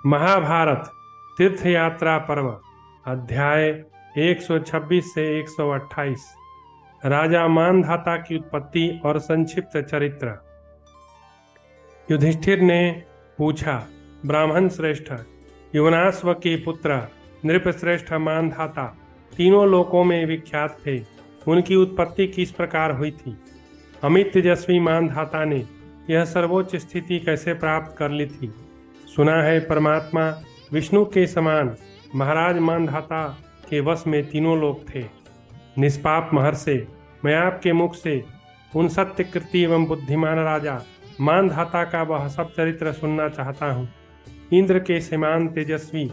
महाभारत तीर्थ यात्रा पर्व अध्याय 126 से 128। राजा मानधाता की उत्पत्ति और संक्षिप्त चरित्र। युधिष्ठिर ने पूछा, ब्राह्मण श्रेष्ठ, युवनाश्व के पुत्र नृपश्रेष्ठ मानधाता तीनों लोकों में विख्यात थे। उनकी उत्पत्ति किस प्रकार हुई थी? अमित तेजस्वी मानधाता ने यह सर्वोच्च स्थिति कैसे प्राप्त कर ली थी? सुना है परमात्मा विष्णु के समान महाराज मानधाता के वश में तीनों लोक थे। निष्पाप महर्षि, मैं आपके मुख से उन सत्यकृति एवं बुद्धिमान राजा मानधाता का वह सब चरित्र सुनना चाहता हूँ। इंद्र के समान तेजस्वी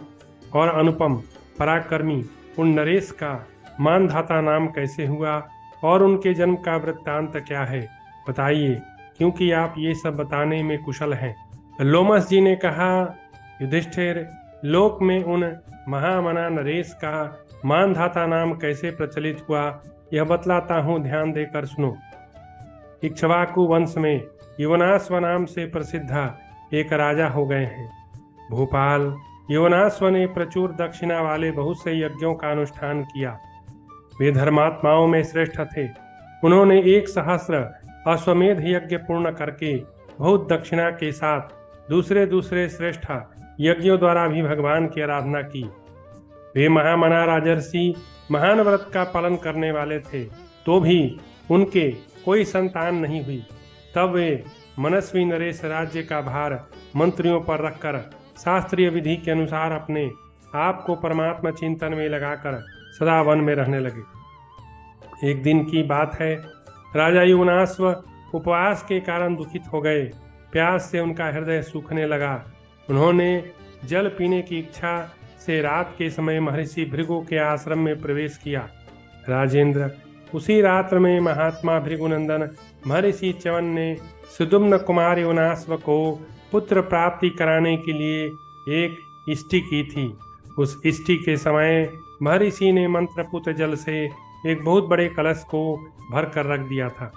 और अनुपम पराक्रमी उन नरेश का मानधाता नाम कैसे हुआ और उनके जन्म का वृत्तांत क्या है, बताइए, क्योंकि आप ये सब बताने में कुशल हैं। लोमस जी ने कहा, युधिष्ठिर, लोक में उन महामना नरेश का मानधाता नाम कैसे प्रचलित हुआ यह बतलाता हूँ, ध्यान देकर सुनो। इक्ष्वाकु वंश में युवनाश्व नाम से प्रसिद्ध एक राजा हो गए हैं। भूपाल युवनाश्व ने प्रचुर दक्षिणा वाले बहुत से यज्ञों का अनुष्ठान किया। वे धर्मात्माओं में श्रेष्ठ थे। उन्होंने 1,000 अश्वमेध यज्ञ पूर्ण करके बहुत दक्षिणा के साथ दूसरे श्रेष्ठ यज्ञों द्वारा भी भगवान की आराधना की। वे महामना राजर्षि महान व्रत का पालन करने वाले थे, तो भी उनके कोई संतान नहीं हुई। तब वे मनस्वी नरेश राज्य का भार मंत्रियों पर रखकर शास्त्रीय विधि के अनुसार अपने आप को परमात्मा चिंतन में लगाकर सदा वन में रहने लगे। एक दिन की बात है, राजा युवनाश्व उपवास के कारण दुखित हो गए। प्यास से उनका हृदय सूखने लगा। उन्होंने जल पीने की इच्छा से रात के समय महर्षि भृगु के आश्रम में प्रवेश किया। राजेंद्र, उसी रात्र में महात्मा भृगुनंदन महर्षि च्यवन ने सुदुम्न कुमार युवनाश्व को पुत्र प्राप्ति कराने के लिए एक इष्टि की थी। उस इष्टि के समय महर्षि ने मंत्रपुत जल से एक बहुत बड़े कलश को भर कर रख दिया था।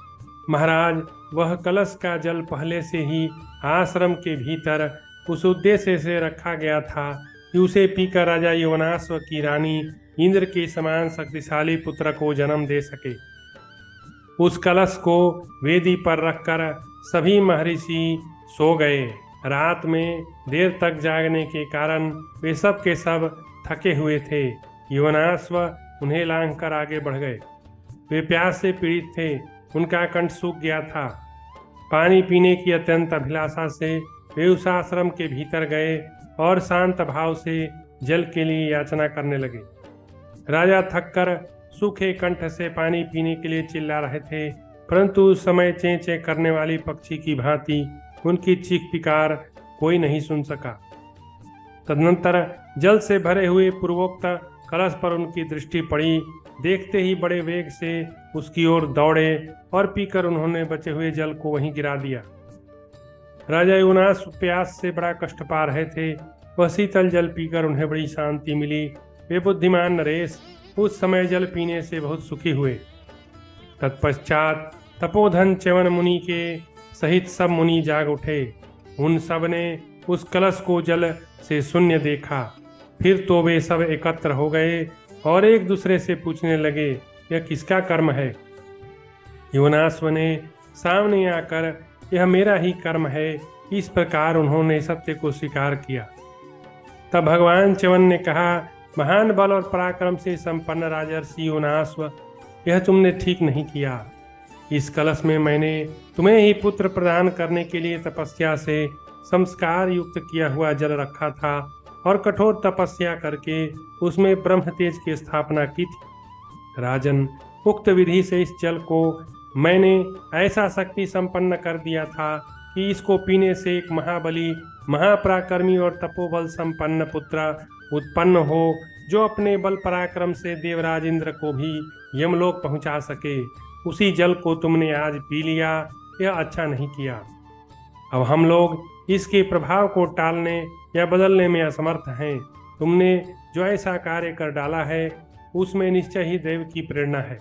महाराज, वह कलश का जल पहले से ही आश्रम के भीतर उस उद्देश्य से रखा गया था कि उसे पीकर राजा युवनाश्व की रानी इंद्र के समान शक्तिशाली पुत्र को जन्म दे सके। उस कलश को वेदी पर रखकर सभी महर्षि सो गए। रात में देर तक जागने के कारण वे सब के सब थके हुए थे। युवनाश्व उन्हें लांघकर आगे बढ़ गए। वे प्यास से पीड़ित थे, उनका कंठ सूख गया था। पानी पीने की अत्यंत अभिलाषा से वे उस आश्रम के भीतर गए और शांत भाव से जल के लिए याचना करने लगे। राजा थककर सूखे कंठ से पानी पीने के लिए चिल्ला रहे थे, परंतु उस समय चें चें करने वाली पक्षी की भांति उनकी चीख पुकार कोई नहीं सुन सका। तदनंतर जल से भरे हुए पूर्वोक्त कलश पर उनकी दृष्टि पड़ी। देखते ही बड़े वेग से उसकी ओर दौड़े और पीकर उन्होंने बचे हुए जल को वहीं गिरा दिया। राजा युवनाश्व प्यास से बड़ा कष्ट पा रहे थे। वह शीतल जल पीकर उन्हें बड़ी शांति मिली। वे बुद्धिमान नरेश उस समय जल पीने से बहुत सुखी हुए। तत्पश्चात तपोधन च्यवन मुनि के सहित सब मुनि जाग उठे। उन सब ने उस कलश को जल से शून्य देखा। फिर तो वे सब एकत्र हो गए और एक दूसरे से पूछने लगे, यह किसका कर्म है? युवनाश्व ने सामने आकर, यह मेरा ही कर्म है। इस प्रकार उन्होंने सत्य को स्वीकार किया। तब भगवान च्यवन ने कहा, महान बल और पराक्रम से संपन्न राजर्षि युवनाश्व, यह तुमने ठीक नहीं किया। इस कलश में मैंने तुम्हें ही पुत्र प्रदान करने के लिए तपस्या से संस्कार युक्त किया हुआ जल रखा था और कठोर तपस्या करके उसमें ब्रह्म तेज की स्थापना की थी। राजन, उक्त विधि से इस जल को मैंने ऐसा शक्ति संपन्न कर दिया था कि इसको पीने से एक महाबली, महापराक्रमी और तपोबल संपन्न पुत्र उत्पन्न हो, जो अपने बल पराक्रम से देवराज इंद्र को भी यमलोक पहुंचा सके। उसी जल को तुमने आज पी लिया, यह अच्छा नहीं किया। अब हम लोग इसके प्रभाव को टालने या बदलने में असमर्थ हैं। तुमने जो ऐसा कार्य कर डाला है उसमें निश्चय ही देव की प्रेरणा है।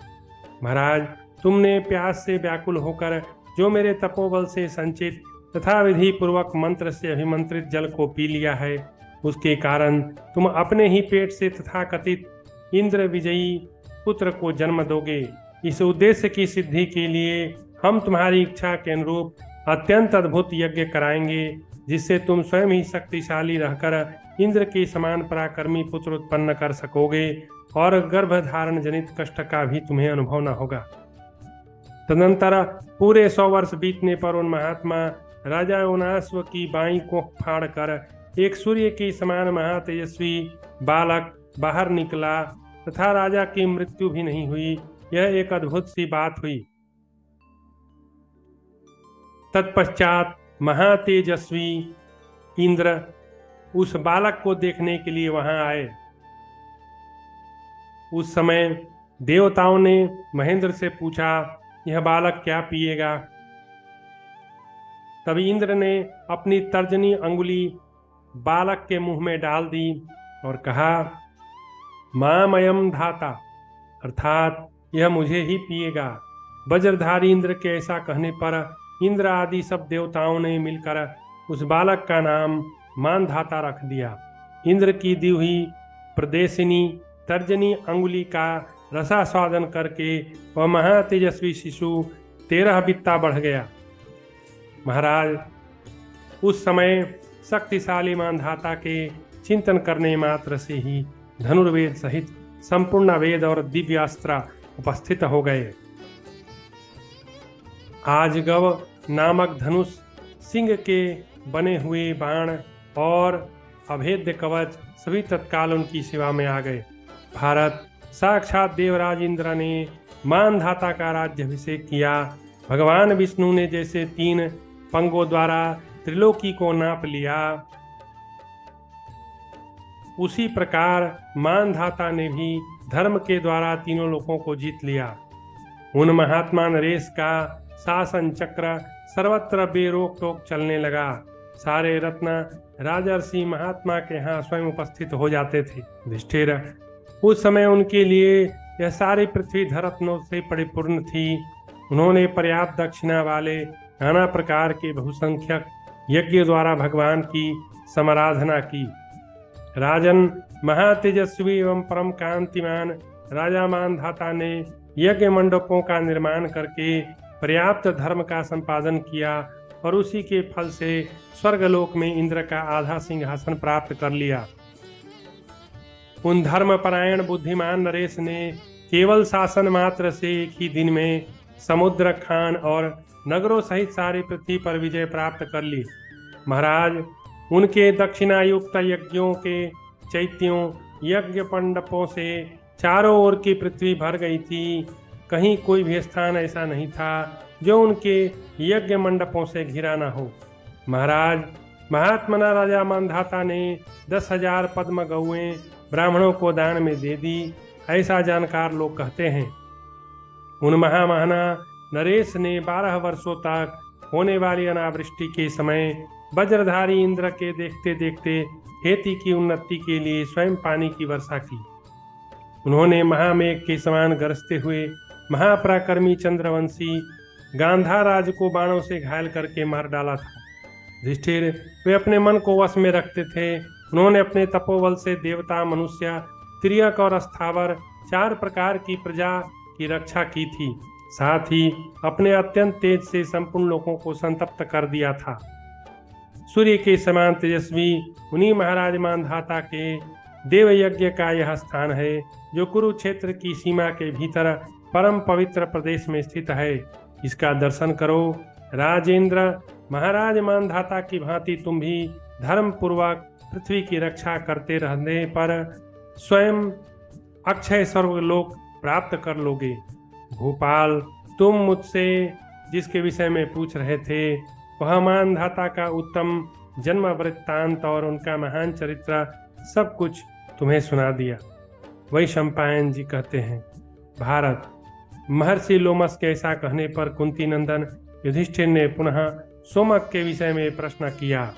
महाराज, तुमने प्यास से व्याकुल होकर जो मेरे तपोबल से संचित तथा विधि पूर्वक मंत्र से अभिमंत्रित जल को पी लिया है, उसके कारण तुम अपने ही पेट से तथाकथित इंद्र विजयी पुत्र को जन्म दोगे। इस उद्देश्य की सिद्धि के लिए हम तुम्हारी इच्छा के अनुरूप अत्यंत अद्भुत यज्ञ कराएंगे, जिससे तुम स्वयं ही शक्तिशाली रहकर इंद्र के समान पराक्रमी पुत्र उत्पन्न कर सकोगे और गर्भधारण जनित कष्ट का भी तुम्हें अनुभव न होगा। तदनंतर पूरे 100 वर्ष बीतने पर उन महात्मा राजा योनाश्व की बाई को फाड़कर एक सूर्य के समान महातेजस्वी बालक बाहर निकला तथा राजा की मृत्यु भी नहीं हुई। यह एक अद्भुत सी बात हुई। तत्पश्चात महातेजस्वी इंद्र उस बालक को देखने के लिए वहां आए। उस समय देवताओं ने महेंद्र से पूछा, यह बालक क्या पिएगा? तभी इंद्र ने अपनी तर्जनी अंगुली बालक के मुंह में डाल दी और कहा, मामयम धाता, अर्थात यह मुझे ही पिएगा। वज्रधारी इंद्र के ऐसा कहने पर इंद्र आदि सब देवताओं ने मिलकर उस बालक का नाम मानधाता रख दिया। इंद्र की दी हुई प्रदेशिनी तर्जनी अंगुली का रसास्वादन करके वह महातेजस्वी शिशु 13 बित्ता बढ़ गया। महाराज, उस समय शक्तिशाली मानधाता के चिंतन करने मात्र से ही धनुर्वेद सहित संपूर्ण वेद और दिव्यास्त्र उपस्थित हो गए। आजगव नामक धनुष, सिंह के बने हुए बाण और अभेद्य कवच सभी तत्काल उनकी सेवा में आ गए। भारत, साक्षात देवराज इंद्र ने मानधाता का राज्याभिषेक किया। भगवान विष्णु ने जैसे 3 पंगों द्वारा त्रिलोकी को नाप लिया, उसी प्रकार मानधाता ने भी धर्म के द्वारा तीनों लोकों को जीत लिया। उन महात्मा नरेश का शासन चक्र सर्वत्र बेरोक टोक चलने लगा। सारे रत्न राजर्षि महात्मा के यहाँ स्वयं उपस्थित हो जाते थे। युधिष्ठिर, उस समय उनके लिए यह सारी पृथ्वी धरत्नों से परिपूर्ण थी। उन्होंने पर्याप्त दक्षिणा वाले नाना प्रकार के बहुसंख्यक यज्ञ द्वारा भगवान की समाराधना की। राजन, महातेजस्वी एवं परम कांतिमान राजा मानधाता ने यज्ञ मंडपों का निर्माण करके पर्याप्त धर्म का संपादन किया और उसी के फल से स्वर्गलोक में इंद्र का आधा सिंहासन प्राप्त कर लिया। उन धर्मपरायण बुद्धिमान नरेश ने केवल शासन मात्र से एक ही दिन में समुद्र, खान और नगरों सहित सारी पृथ्वी पर विजय प्राप्त कर ली। महाराज, उनके दक्षिणायुक्त यज्ञों के चैत्यों यज्ञ मंडपों से चारों ओर की पृथ्वी भर गई थी। कहीं कोई भी स्थान ऐसा नहीं था जो उनके यज्ञ मंडपों से घिरा न हो। महाराज, महात्मना राजा मानधाता ने 10,000 पद्म गौएं ब्राह्मणों को दान में दे दी, ऐसा जानकार लोग कहते हैं। उन महामहना नरेश ने 12 वर्षों तक होने वाली अनावृष्टि के समय वज्रधारी इंद्र के देखते देखते खेती की उन्नति के लिए स्वयं पानी की वर्षा की। उन्होंने महामेघ के समान गरजते हुए महापराक्रमी चंद्रवंशी गांधाराज को बाणों से घायल करके मार डाला था। युधिष्ठिर, वे अपने मन को वश में रखते थे। उन्होंने अपने तपोबल से देवता, मनुष्य, तिर्यक और स्थावर 4 प्रकार की प्रजा की रक्षा की थी। साथ ही अपने अत्यंत तेज से संपूर्ण लोगों को संतप्त कर दिया था। सूर्य के समान तेजस्वी उन्हीं महाराज मानधाता के देव यज्ञ का यह स्थान है, जो कुरुक्षेत्र की सीमा के भीतर परम पवित्र प्रदेश में स्थित है। इसका दर्शन करो। राजेंद्र, महाराज मानधाता की भांति तुम भी धर्म पूर्वक पृथ्वी की रक्षा करते रहने पर स्वयं अक्षय स्वर्गलोक प्राप्त कर लोगे। भोपाल, तुम मुझसे जिसके विषय में पूछ रहे थे, वह मानधाता का उत्तम जन्म वृत्तांत और उनका महान चरित्र सब कुछ तुम्हें सुना दिया। वैशंपायन जी कहते हैं, भारत, महर्षि लोमस के ऐसा कहने पर कुंती नंदन युधिष्ठिर ने पुनः सोमक के विषय में प्रश्न किया।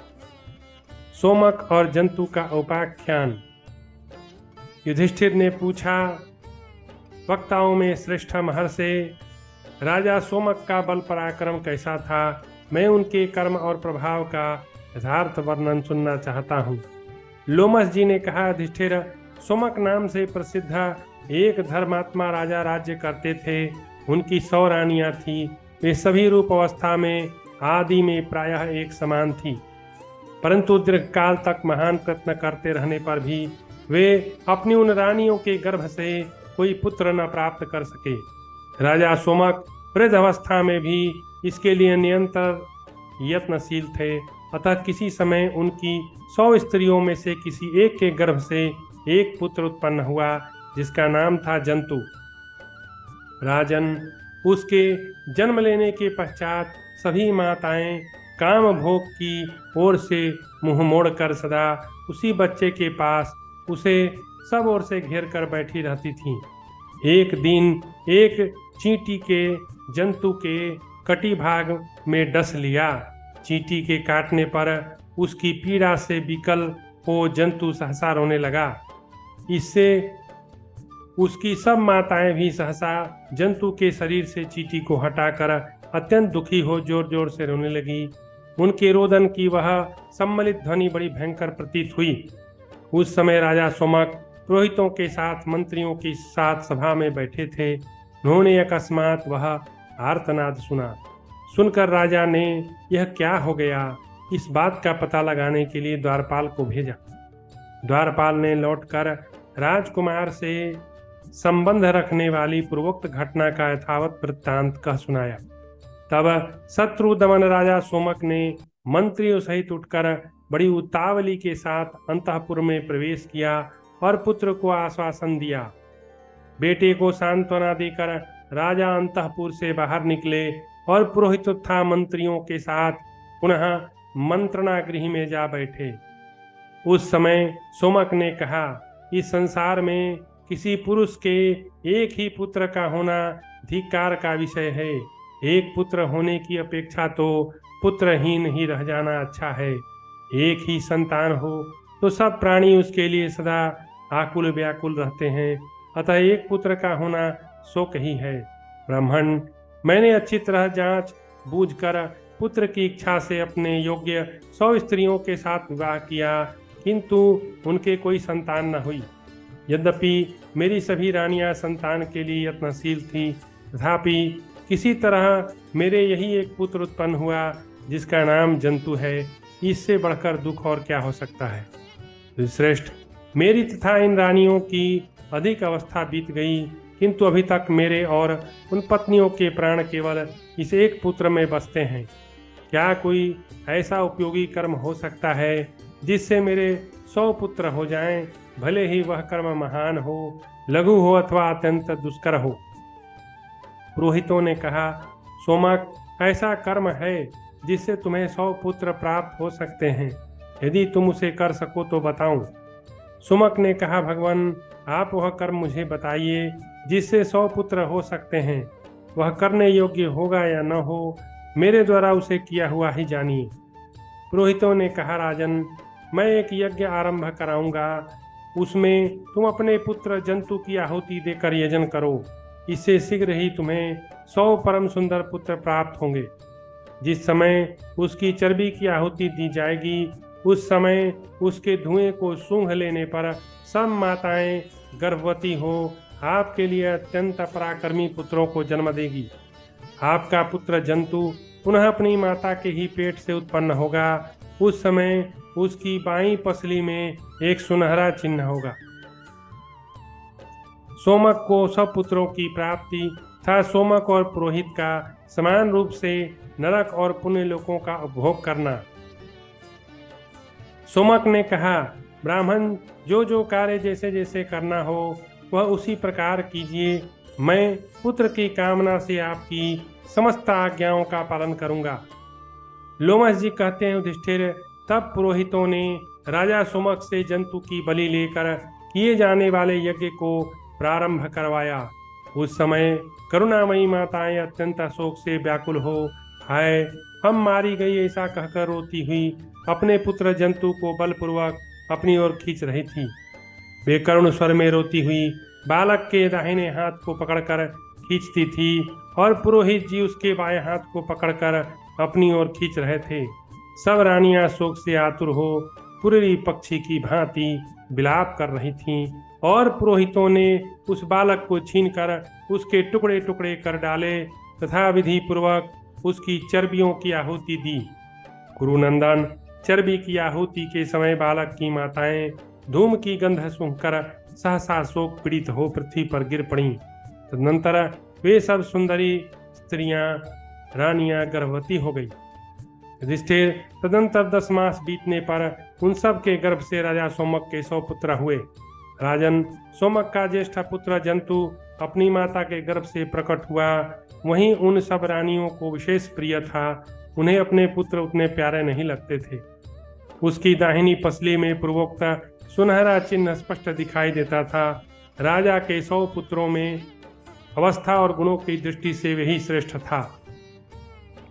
सोमक और जंतु का उपाख्यान। युधिष्ठिर ने पूछा, वक्ताओं में श्रेष्ठ महर्षि राजा सोमक का बल पराक्रम कैसा था? मैं उनके कर्म और प्रभाव का यथार्थ वर्णन सुनना चाहता हूँ। लोमस जी ने कहा, युधिष्ठिर, सोमक नाम से प्रसिद्ध एक धर्मात्मा राजा राज्य करते थे। उनकी 100 रानियां थीं। वे सभी रूप अवस्था में आदि में प्रायः एक समान थी, परंतु दीर्घकाल तक महान प्रयत्न करते रहने पर भी वे अपनी उन रानियों के गर्भ से कोई पुत्र न प्राप्त कर सके। राजा सोमक वृद्ध अवस्था में भी इसके लिए निरंतर यत्नशील थे। अतः किसी समय उनकी 100 स्त्रियों में से किसी एक के गर्भ से एक पुत्र उत्पन्न हुआ, जिसका नाम था जंतु। राजन, उसके जन्म लेने के पश्चात सभी माताएं काम भोग की ओर से मुंह मोड़कर सदा उसी बच्चे के पास उसे सब ओर से घेर कर बैठी रहती थीं। एक दिन एक चींटी के जंतु के कटी भाग में डस लिया। चींटी के काटने पर उसकी पीड़ा से विकल हो जंतु सहसा रोने लगा। इससे उसकी सब माताएं भी सहसा जंतु के शरीर से चींटी को हटाकर अत्यंत दुखी हो जोर जोर से रोने लगी। उनके रोदन की वह सम्मिलित ध्वनि बड़ी भयंकर प्रतीत हुई। उस समय राजा सोमक पुरोहितों के साथ मंत्रियों के साथ सभा में बैठे थे। उन्होंने अकस्मात वह आर्तनाद सुना। सुनकर राजा ने यह क्या हो गया, इस बात का पता लगाने के लिए द्वारपाल को भेजा। द्वारपाल ने लौटकर राजकुमार से संबंध रखने वाली पूर्वोक्त घटना का यथावत वृत्तांत कह सुनाया। तब शत्रु दमन राजा सोमक ने मंत्रियों सहित उठकर बड़ी उतावली के साथ अंतःपुर में प्रवेश किया और पुत्र को आश्वासन दिया। बेटे को सांत्वना देकर राजा अंतःपुर से बाहर निकले और पुरोहित तथा मंत्रियों के साथ पुनः मंत्रणा गृह में जा बैठे। उस समय सोमक ने कहा, इस संसार में किसी पुरुष के एक ही पुत्र का होना धिक्कार का विषय है। एक पुत्र होने की अपेक्षा तो पुत्रहीन ही रह जाना अच्छा है। एक ही संतान हो तो सब प्राणी उसके लिए सदा आकुल व्याकुल रहते हैं। अतः एक पुत्र का होना शोक ही है। ब्राह्मण, मैंने अच्छी तरह जांच बूझ कर पुत्र की इच्छा से अपने योग्य 100 स्त्रियों के साथ विवाह किया, किंतु उनके कोई संतान न हुई। यद्यपि मेरी सभी रानियां संतान के लिए यत्नशील थीं, तथापि किसी तरह मेरे यही एक पुत्र उत्पन्न हुआ, जिसका नाम जंतु है। इससे बढ़कर दुख और क्या हो सकता है। श्रेष्ठ, मेरी तथा इन रानियों की अधिक अवस्था बीत गई, किंतु अभी तक मेरे और उन पत्नियों के प्राण केवल इस एक पुत्र में बसते हैं। क्या कोई ऐसा उपयोगी कर्म हो सकता है जिससे मेरे 100 पुत्र हो जाएं, भले ही वह कर्म महान हो, लघु हो अथवा अत्यंत दुष्कर हो। पुरोहितों ने कहा, सोमक, ऐसा कर्म है जिससे तुम्हें 100 पुत्र प्राप्त हो सकते हैं। यदि तुम उसे कर सको तो बताऊं। सोमक ने कहा, भगवान, आप वह कर्म मुझे बताइए जिससे 100 पुत्र हो सकते हैं। वह करने योग्य होगा या न हो, मेरे द्वारा उसे किया हुआ ही जानिए। पुरोहितों ने कहा, राजन, मैं एक यज्ञ आरंभ कराऊंगा। उसमें तुम अपने पुत्र जंतु की आहुति देकर यजन करो। इससे शीघ्र ही तुम्हें 100 परम सुंदर पुत्र प्राप्त होंगे। जिस समय उसकी चर्बी की आहुति दी जाएगी, उस समय उसके धुएं को सूंघ लेने पर सब माताएं गर्भवती हो आपके लिए अत्यंत पराक्रमी पुत्रों को जन्म देगी। आपका पुत्र जंतु पुनः अपनी माता के ही पेट से उत्पन्न होगा। उस समय उसकी बाईं पसली में एक सुनहरा चिन्ह होगा। सोमक को सब पुत्रों की प्राप्ति था। सोमक और पुरोहित का समान रूप से नरक और पुण्य लोकों का उपभोग करना। सोमक ने कहा, ब्राह्मण, जो जो कार्य जैसे जैसे करना हो वह उसी प्रकार कीजिए। मैं पुत्र की कामना से आपकी समस्त आज्ञाओं का पालन करूंगा। लोमस जी कहते हैं, युधिष्ठिर, तब पुरोहितों ने राजा सोमक से जंतु की बलि लेकर किए जाने वाले यज्ञ को प्रारंभ करवाया। उस समय करुणामयी माताएं अत्यंत शोक से व्याकुल हो, हाय, हम मारी गई ऐसा कहकर रोती हुई अपने पुत्र जंतु को बलपूर्वक अपनी ओर खींच रही थी। वे करुण स्वर में रोती हुई बालक के दाहिने हाथ को पकड़कर खींचती थी और पुरोहित जी उसके बाएं हाथ को पकड़कर अपनी ओर खींच रहे थे। सब रानियां शोक से आतुर हो कुररी पक्षी की भांति विलाप कर रही थीं और पुरोहितों ने उस बालक को छीनकर उसके टुकड़े टुकड़े कर डाले तथा विधि पूर्वक उसकी चर्बियों की आहुति दी। कुरुनंदन, चर्बी की आहुति के समय बालक की माताएं धूम की गंध सूंघकर सहसा शोक पीड़ित हो पृथ्वी पर गिर पड़ीं। तदनंतर वे सब सुंदरी स्त्रियां रानियां गर्भवती हो गई। युधिष्ठिर, तदनंतर 10 मास बीतने पर उन सब के गर्भ से राजा सोमक के 100 पुत्र हुए। राजन, सोमक का ज्येष्ठ पुत्र जंतु अपनी माता के गर्भ से प्रकट हुआ। वहीं उन सब रानियों को विशेष प्रिय था। उन्हें अपने पुत्र उतने प्यारे नहीं लगते थे। उसकी दाहिनी पसली में पूर्वोक्त सुनहरा चिन्ह स्पष्ट दिखाई देता था। राजा के 100 पुत्रों में अवस्था और गुणों की दृष्टि से वही श्रेष्ठ था।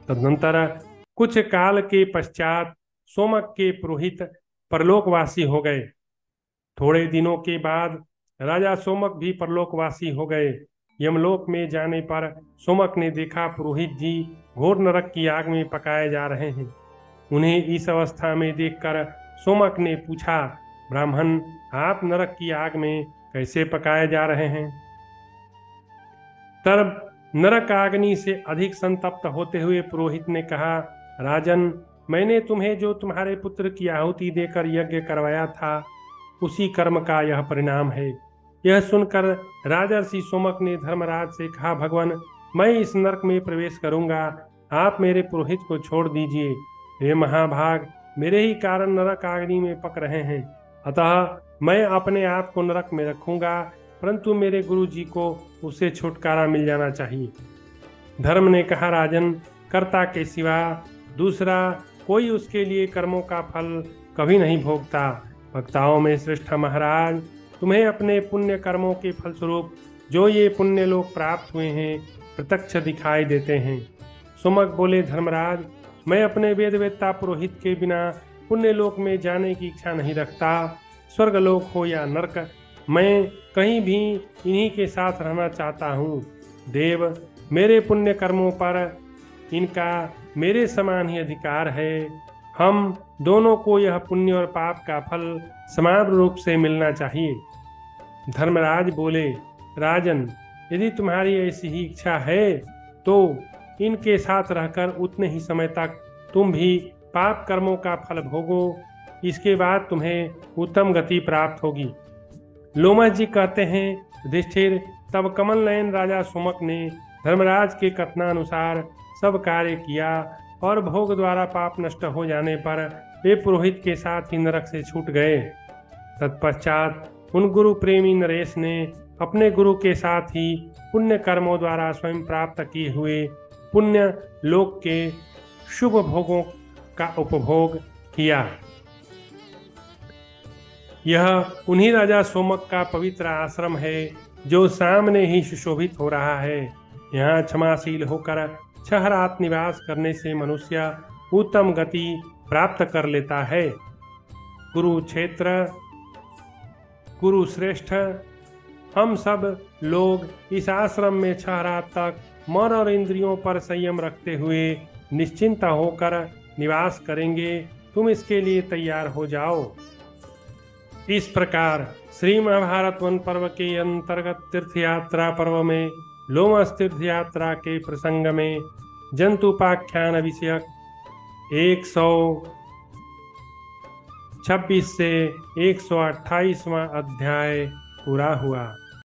तदनंतर कुछ काल के पश्चात सोमक के पुरोहित परलोकवासी हो गए। थोड़े दिनों के बाद राजा सोमक भी परलोकवासी हो गए। यमलोक में जाने पर सोमक ने देखा पुरोहित जी घोर नरक की आग में पकाए जा रहे हैं। उन्हें इस अवस्था में देखकर सोमक ने पूछा, ब्राह्मण, आप नरक की आग में कैसे पकाए जा रहे हैं? तब नरक अग्नि से अधिक संतप्त होते हुए पुरोहित ने कहा, राजन, मैंने तुम्हें जो तुम्हारे पुत्र की आहुति देकर यज्ञ करवाया था उसी कर्म का यह परिणाम है। यह सुनकर राजर्षि सोमक ने धर्मराज से कहा, भगवान, मैं इस नरक में प्रवेश करूंगा, आप मेरे पुरोहित को छोड़ दीजिए। हे महाभाग, मेरे ही कारण नरक अग्नि में पक रहे हैं, अतः मैं अपने आप को नरक में रखूंगा, परंतु मेरे गुरु जी को उससे छुटकारा मिल जाना चाहिए। धर्म ने कहा, राजन, कर्ता के सिवा दूसरा कोई उसके लिए कर्मों का फल कभी नहीं भोगता। वक्ताओं में श्रेष्ठ महाराज, तुम्हें अपने पुण्य कर्मों के फलस्वरूप जो ये पुण्य लोग प्राप्त हुए हैं प्रत्यक्ष दिखाई देते हैं। सोमक बोले, धर्मराज, मैं अपने वेदवेत्ता पुरोहित के बिना पुण्य लोक में जाने की इच्छा नहीं रखता। स्वर्गलोक हो या नरक, मैं कहीं भी इन्हीं के साथ रहना चाहता हूँ। देव, मेरे पुण्य कर्मों पर इनका मेरे समान ही अधिकार है। हम दोनों को यह पुण्य और पाप का फल समान रूप से मिलना चाहिए। धर्मराज बोले, राजन, यदि तुम्हारी ऐसी ही इच्छा है तो इनके साथ रहकर उतने ही समय तक तुम भी पाप कर्मों का फल भोगो। इसके बाद तुम्हें उत्तम गति प्राप्त होगी। लोमश जी कहते हैं, युधिष्ठिर, तब कमल नयन राजा सोमक ने धर्मराज के कथनानुसार सब कार्य किया और भोग द्वारा पाप नष्ट हो जाने पर वे पुरोहित के साथ ही नरक से छूट गए। तत्पश्चात उन गुरु प्रेमी नरेश ने अपने गुरु के साथ ही पुण्य कर्मों द्वारा स्वयं प्राप्त किए हुए पुण्य लोक के शुभ भोगों का उपभोग किया। यह उन्हीं राजा सोमक का पवित्र आश्रम है जो सामने ही सुशोभित हो रहा है। यहाँ क्षमाशील होकर 6 रात निवास करने से मनुष्य उत्तम गति प्राप्त कर लेता है। कुरुक्षेत्र, कुरुश्रेष्ठ, हम सब लोग इस आश्रम में 6 रात तक मन और इंद्रियों पर संयम रखते हुए निश्चिंत होकर निवास करेंगे। तुम इसके लिए तैयार हो जाओ। इस प्रकार श्री महाभारत वन पर्व के अंतर्गत तीर्थ यात्रा पर्व में लोमश तीर्थ यात्रा के प्रसंग में जंतुपाख्यान विषयक 126 से 128वां अध्याय पूरा हुआ।